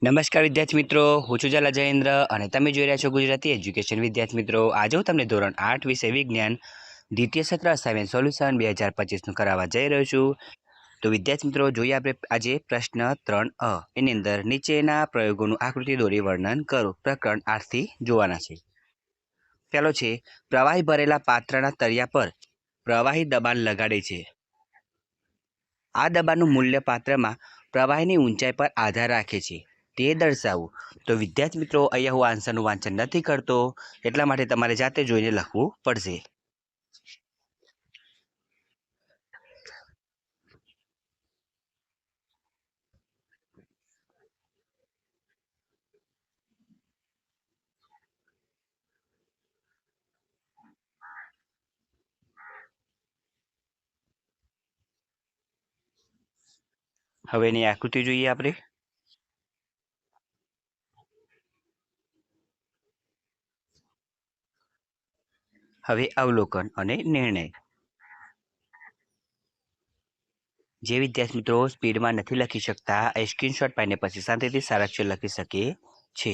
નમસ્કાર વિદ્યાર્થી મિત્રો, હું છું ઝાલા જયેન્દ્ર અને તમે જોઈ રહ્યા છો ગુજરાતી એજ્યુકેશન. વિદ્યાર્થી મિત્રો, આજે હું તમને ધોરણ 8 વિષય વિજ્ઞાન દ્વિતીય સત્ર અસાઇનમેન્ટ સોલ્યુશન 2025નું કરાવવા જઈ રહ્યો છું. તો વિદ્યાર્થી મિત્રો, જોઈએ આપણે આજે પ્રશ્ન 3 એની અંદર નીચેના પ્રયોગોનું આકૃતિ દોરી વર્ણન કરો. પ્રકરણ 8 થી જોવાના છે. પહેલો છે, પ્રવાહી ભરેલા પાત્રના તળિયા પર પ્રવાહી દબાણ લગાડે છે. આ દબાણનું મૂલ્ય પાત્રમાં પ્રવાહીની ઊંચાઈ પર આધાર રાખે છે, તે દર્શાવવું. તો વિદ્યાર્થી મિત્રો, અહીંયા હું આન્સરનું વાંચન નથી કરતો, એટલા માટે તમારે જાતે જોઈને લખવું પડશે. હવે એની આકૃતિ જોઈએ આપણે. હવે અવલોકન અને નિર્ણય. જે વિદ્યાર્થી મિત્રો સ્પીડમાં નથી લખી શકતા એ સ્ક્રીનશોટ પાડીને પછી શાંતિથી સારાક્ષર લખી શકે છે.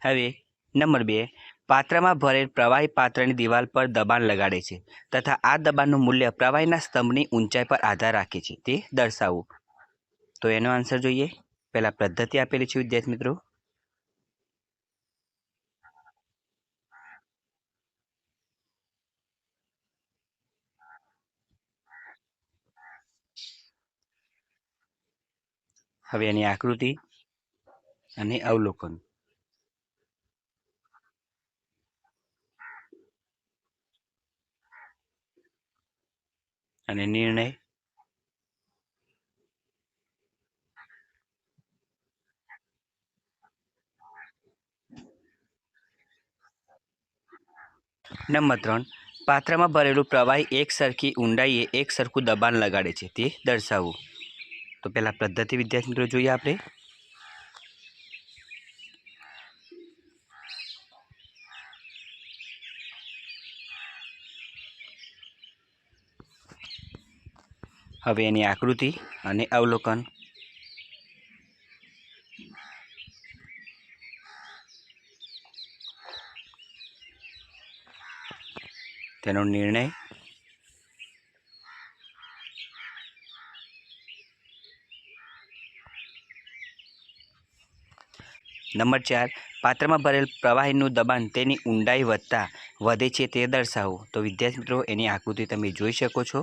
હવે નંબર 2, પાત્રમાં ભરેલ પ્રવાહી પાત્રની દિવાલ પર દબાણ લગાડે છે તથા આ દબાણનું મૂલ્ય પ્રવાહીના સ્તંભની ઊંચાઈ પર આધાર રાખે છે, તે દર્શાવવું. તો એનો આન્સર જોઈએ. પહેલા પદ્ધતિ આપેલી છે વિદ્યાર્થી મિત્રો. હવે એની આકૃતિ અને અવલોકન. અને નિર્ણય. નંબર 3, પાત્રમાં ભરેલું પ્રવાહી એક સરખી ઊંડાઈએ એક સરખું દબાણ લગાડે છે, તે દર્શાવવું. તો પહેલા પદ્ધતિ વિદ્યાર્થી મિત્રો જોઈએ આપણે. હવે એની આકૃતિ અને અવલોકન. તેનો નિર્ણય. નંબર 4, પાત્રમાં ભરેલ પ્રવાહીનું દબાણ તેની ઊંડાઈ વધતા વધે છે, તે દર્શાવવું. તો વિદ્યાર્થી મિત્રો, એની આકૃતિ તમે જોઈ શકો છો.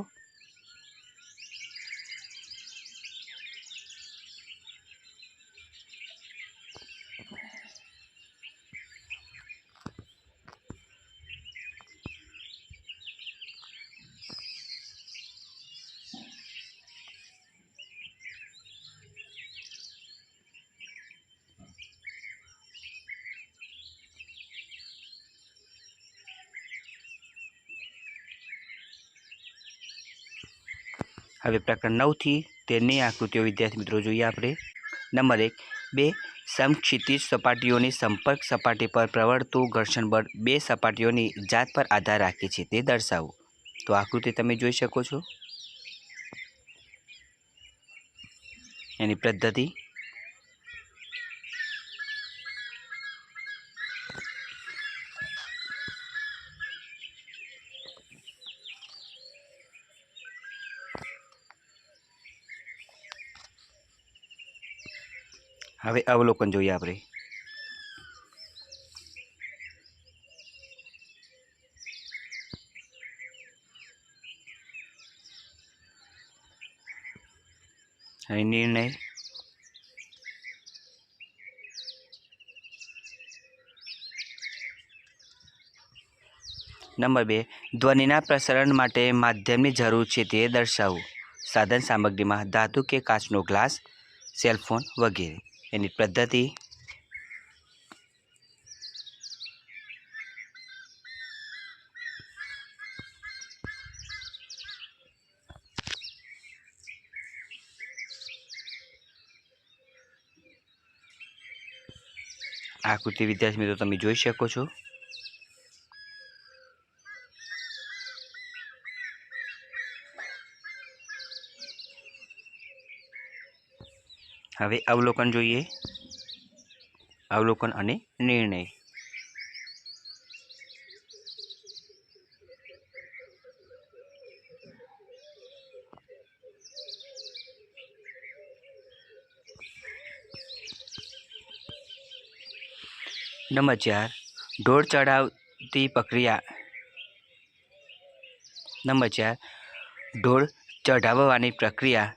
હવે પ્રકરણ 9 થી 13ની આકૃતિઓ વિદ્યાર્થી મિત્રો જોઈએ આપણે. નંબર 1, 2 સમક્ષિતિજ સપાટીઓની સંપર્ક સપાટી પર પ્રવર્તતું ઘર્ષણ બળ બે સપાટીઓની જાત પર આધાર રાખે છે, તે દર્શાવવું. તો આકૃતિ તમે જોઈ શકો છો. એની પદ્ધતિ. હવે અવલોકન જોઈએ આપણે. હવે નિર્ણય. નંબર 2, ધ્વનિના પ્રસરણ માટે માધ્યમની જરૂર છે, તે દર્શાવવું. સાધન સામગ્રીમાં ધાતુ કે કાચનો ગ્લાસ, સેલફોન વગેરે. એની પદ્ધતિ. આકૃતિ વિદ્યાર્થી મિત્રો તમે જોઈ શકો છો. હવે અવલોકન જોઈએ. અવલોકન અને નિર્ણય. નંબર 4, ઢોળ ચઢાવતી પ્રક્રિયા. નંબર 4, ઢોળ ચઢાવવાની પ્રક્રિયા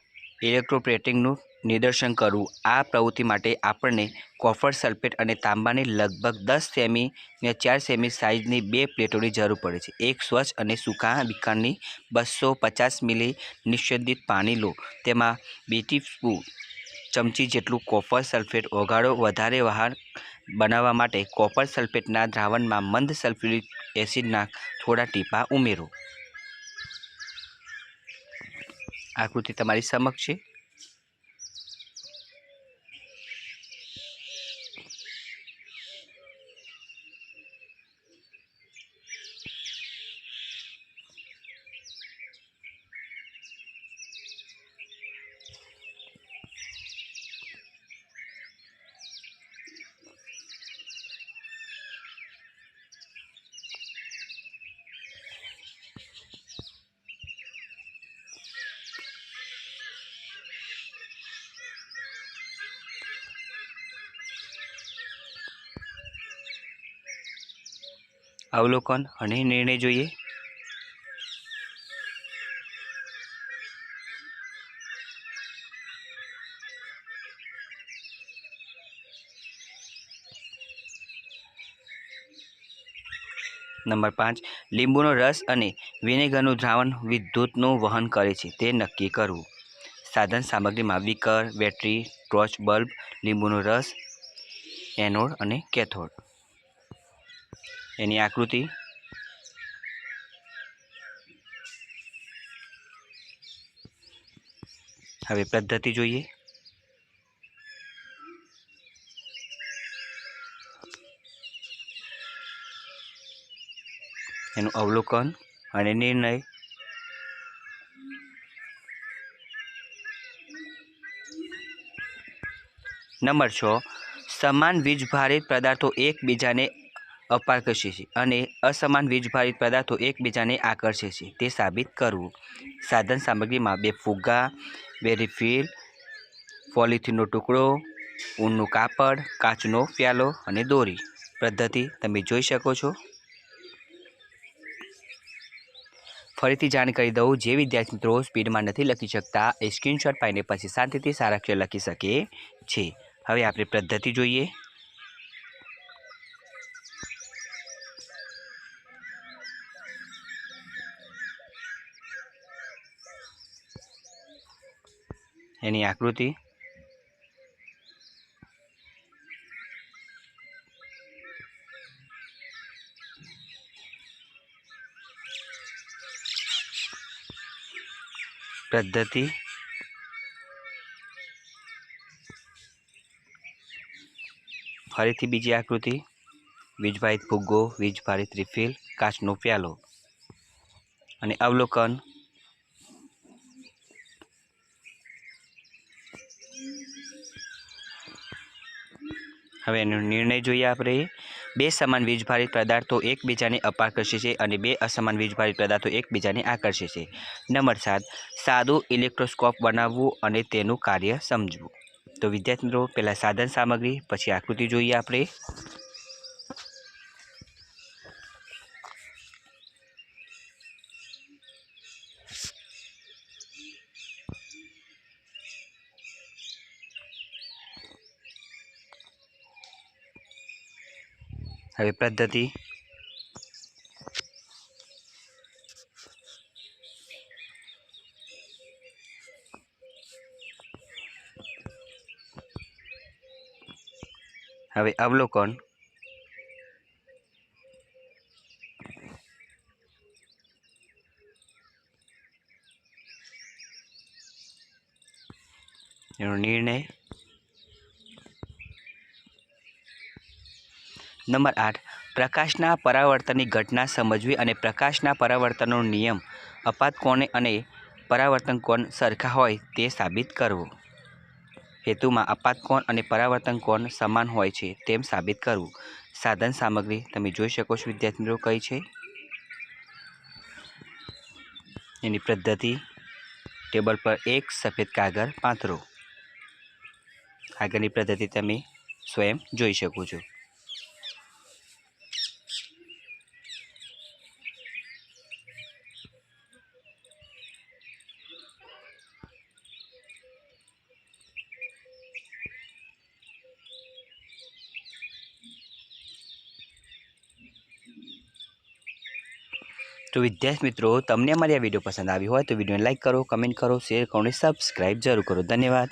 ઇલેક્ટ્રોપ્લેટિંગનું નિદર્શન કરવું. આ પ્રવૃત્તિ માટે આપણને કોપર સલ્ફેટ અને તાંબાની લગભગ 10 સેમી ને 4 સેમી સાઇઝની 2 પ્લેટોની જરૂર પડે છે. એક સ્વચ્છ અને સૂકા બીકરની 250 મિલી નિષેધિત પાણી લો. તેમાં 2 ચમચી જેટલું કોપર સલ્ફેટ ઓગાળો. વધારે વહાણ બનાવવા માટે કોપર સલ્ફેટના દ્રાવણમાં મંદ સલ્ફ્યુરિક એસિડના થોડા ટીપાં ઉમેરો. આકૃતિ તમારી સમક્ષ છે. અવલોકન અને નિર્ણય જોઈએ. નંબર 5, લીંબુનો રસ અને વિનેગરનું દ્રાવણ વિદ્યુતનું વહન કરે છે તે નક્કી કરવું. સાધન સામગ્રીમાં બીકર, બેટરી, ટોર્ચ બલ્બ, લીંબુનો રસ, એનોડ અને કેથોડ. એની આકૃતિ. હવે પદ્ધતિ જોઈએ. એનું અવલોકન અને નિર્ણય. નંબર 6, સમાન વીજભારિત પદાર્થો એકબીજાને અપાકર્ષે છે અને અસમાન વીજભારિત પદાર્થો એકબીજાને આકર્ષે છે તે સાબિત કરવું. સાધન સામગ્રીમાં 2 ફુગ્ગા, 2 રિફિલ, પોલિથીનનો ટુકડો, ઊનનું કાપડ, કાચનો પ્યાલો અને દોરી. પદ્ધતિ તમે જોઈ શકો છો. ફરીથી જાણ કરી દઉં, જે વિદ્યાર્થી મિત્રો સ્પીડમાં નથી લખી શકતા એ સ્ક્રીનશોટ પાડીને પછી શાંતિથી સારા અક્ષર લખી શકે છે. હવે આપણે પદ્ધતિ જોઈએ. એની આકૃતિ. પદ્ધતિ. ફરીથી બીજી આકૃતિ. વીજભારિત ફુગ્ગો, વીજભારિત રિફિલ, કાચનો પ્યાલો અને અવલોકન. હવે એનો નિર્ણય જોઈએ આપણે. 2 સમાન વીજભારિત પદાર્થો એકબીજાને અપાકર્ષે છે અને 2 અસમાન વીજભારિત પદાર્થો એકબીજાને આકર્ષે છે. નંબર 7, સાદું ઇલેક્ટ્રોસ્કોપ બનાવવું અને તેનું કાર્ય સમજવું. તો વિદ્યાર્થી મિત્રો પહેલાં સાધન સામગ્રી પછી આકૃતિ જોઈએ આપણે. હવે પદ્ધતિ. હવે અવલોકન. એનો નિર્ણય. નંબર 8, પ્રકાશના પરાવર્તનની ઘટના સમજવી અને પ્રકાશના પરાવર્તનનો નિયમ અપાત કોણ અને પરાવર્તન કોણ સરખા હોય તે સાબિત કરવું. હેતુમાં આપાત કોણ અને પરાવર્તન કોણ સમાન હોય છે તેમ સાબિત કરવું. સાધન સામગ્રી તમે જોઈ શકો છો વિદ્યાર્થી મિત્રો કઈ છે, એની પદ્ધતિ ટેબલ પર એક સફેદ કાગળ પાથરો. આગળની પદ્ધતિ તમે સ્વયં જોઈ શકો છો. તો વિદ્યાર્થી મિત્રો, તમને અમારી આ વિડીયો પસંદ આવી હોય તો વિડીયોને લાઇક કરો, કમેન્ટ કરો, શેર કરો અને સબસ્ક્રાઈબ જરૂર કરો. ધન્યવાદ.